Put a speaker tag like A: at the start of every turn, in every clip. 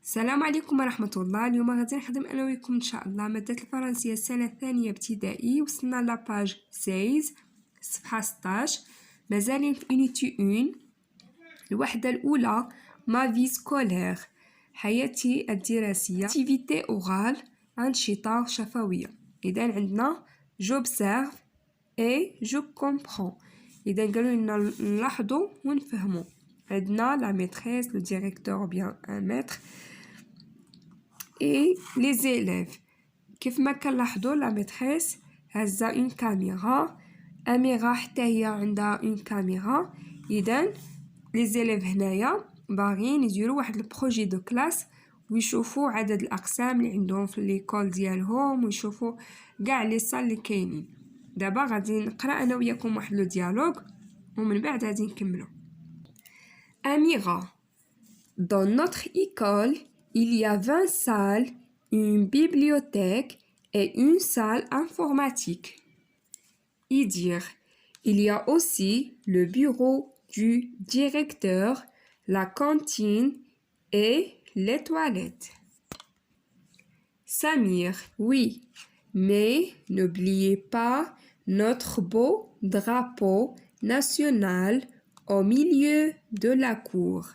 A: السلام عليكم ورحمة الله. اليوم غادي نخدم انا وياكم ان شاء الله مادة الفرنسية السنة الثانية ابتدائي. وصلنا لاباج 16 صفحة 16. مازالين في unité 1 الوحدة الأولى ما في سكولير حياتي الدراسية. activité orale أنشطة شفوية. إذا عندنا j'observe et je comprends. إذا قالوا لنا نلاحظوا ونفهموا. عندنا la maîtresse, le directeur ou bien un maître et les élèves. كيف ما كنلاحظوا لا ميتريس هازه اون كاميرا، اميره حتى هي عندها اون كاميرا. اذا لي زيليف هنايا باغيين يديروا واحد البروجي دو كلاس ويشوفوا عدد الاقسام اللي عندهم في ليكول ديالهم ويشوفوا كاع لي صال اللي كاينين. دابا غادي نقرا انا وياكم واحد لو ديالوج ومن بعد غادي نكملوا. اميره: Dans notre école, il y a 20 salles, une bibliothèque et une salle informatique. Idir: il y a aussi le bureau du directeur, la cantine et les toilettes. Samir: oui, mais n'oubliez pas notre beau drapeau national au milieu de la cour.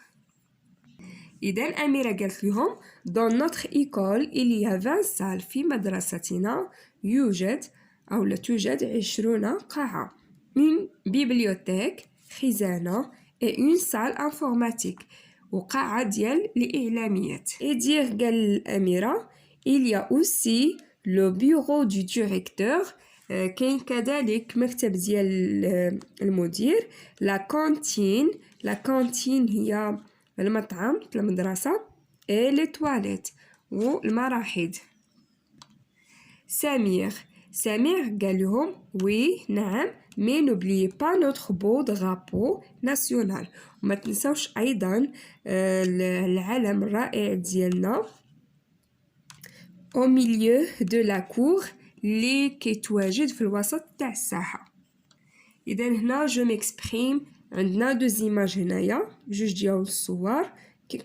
A: إذا أميرة قالت لهم dans notre école il y a 20 salles. في مدرستنا يوجد أو لا توجد 20 قاعة. une bibliothèque خزانة et une salle informatique وقاعة ديال الإعلاميات. إدير قال الأميرة il y a aussi le bureau du directeur كاين كذلك مكتب ديال المدير. la cantine هي المطعم في المدرسة et les toilettes والمراحيض. سمير قال لهم oui نعم mais n'oubliez pas notre beau drapeau national وما تنسوش أيضا العلم الرائع ديالنا au milieu de la cour اللي كيتواجد في الوسط تاع الساحة. إذا هنا je m'exprime عندنا دو زيماج هنايا جوج ديال الصور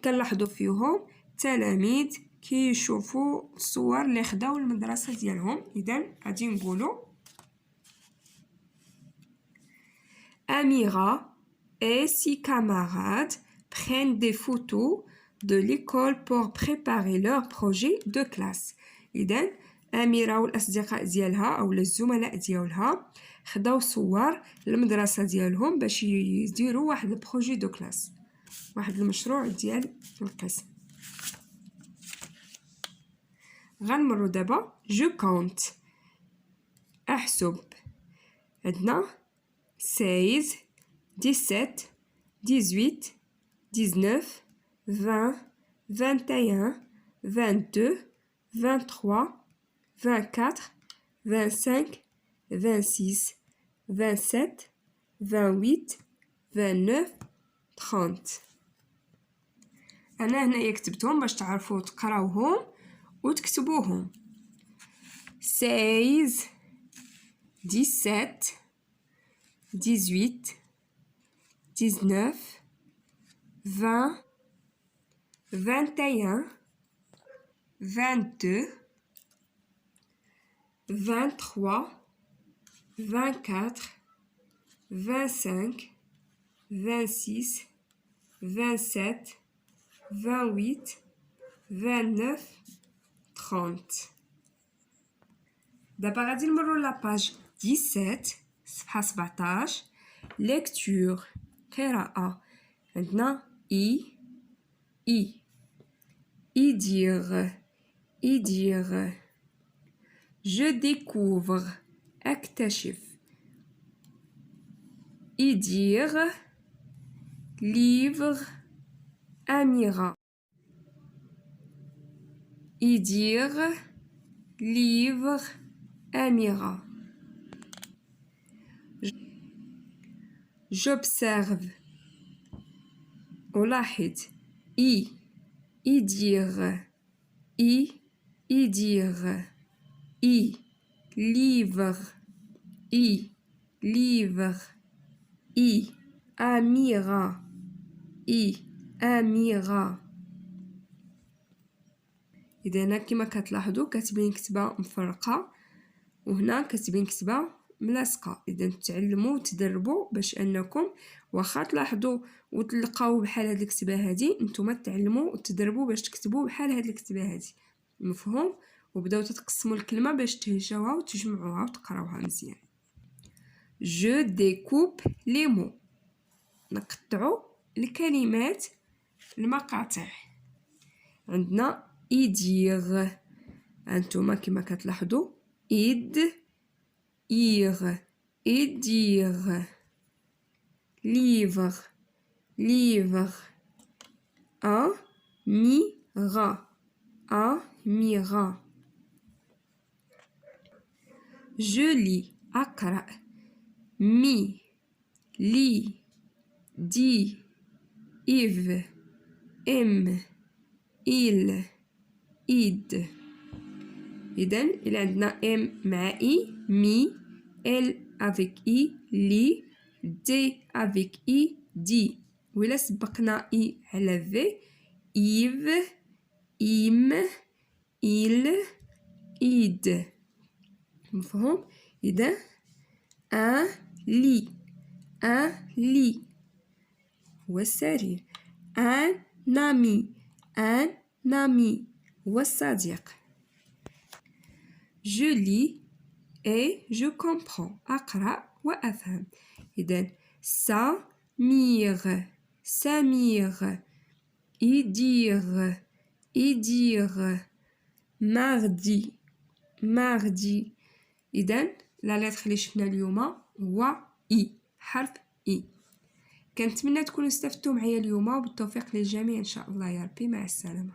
A: كنلاحظوا فيهم تلاميذ كيشوفوا الصور اللي خداو المدرسه ديالهم. اذا غادي نقولوا Amira et ses camarades prennent des photos de l'école pour préparer leur projet de classe. إذا أميرة والأصدقاء ديالها أو الزملاء ديالها خداو صور المدرسة ديالهم باش يديروا واحد البروجي دو كلاس، واحد المشروع ديال القسم. غنمروا دابا جو كونت احسب. عندنا 16 17 18 19 20 21 22 23 24 25 26 27 28 29 30. أنا هنايا كتبتهم باش تعرفوا تقراوهم وتكتبوهم. 16 17 18 19 20 21 22 23 24 25 26 27 28 29 30. دابا غادي نمروا لاباج 17 صفحة 17. ليكتور قراءة. عندنا يدير je découvre أكتشف. يدير livre أميرة. يدير livre أميرة. j'observe ألاحظ. يدير livre أميرة. إذا هنا كما كتلاحظوا كاتبين كتبة مفرقة وهنا كاتبين كتبة ملاصقة. إذا تعلموا وتدربوا باش أنكم واخا تلاحظوا وتلقاو بحال هاد الكتبة هادي، نتوما تعلموا وتدربوا باش تكتبوا بحال هاد الكتبة هادي. مفهوم؟ وبداو تتقسموا الكلمة باش تهجاوها وتجمعوها وتقراوها مزيان. Je découpe les mots. نقطعوا الكلمات المقاطع. عندنا يدير، هانتوما كما كتلاحظوا إد إيغ إدير. livre livre. amira amira. je lis أقرأ. mi li di Yves M il id. إذن إلا عندنا M مع I mi L avec I li D avec I di. وإلا سبقنا I على V Yves im il id. مفهوم؟ إذا un lit هو السرير. un ami هو الصديق. je lis et je comprends أقرأ وأفهم. إذن Samir يدير mardi. إذن لا لتر اللي شفنا اليوم هو إي، حرف إي. كنتمنى تكونوا استفدتوا معايا اليوم، وبالتوفيق للجميع إن شاء الله يا ربي. مع السلامة.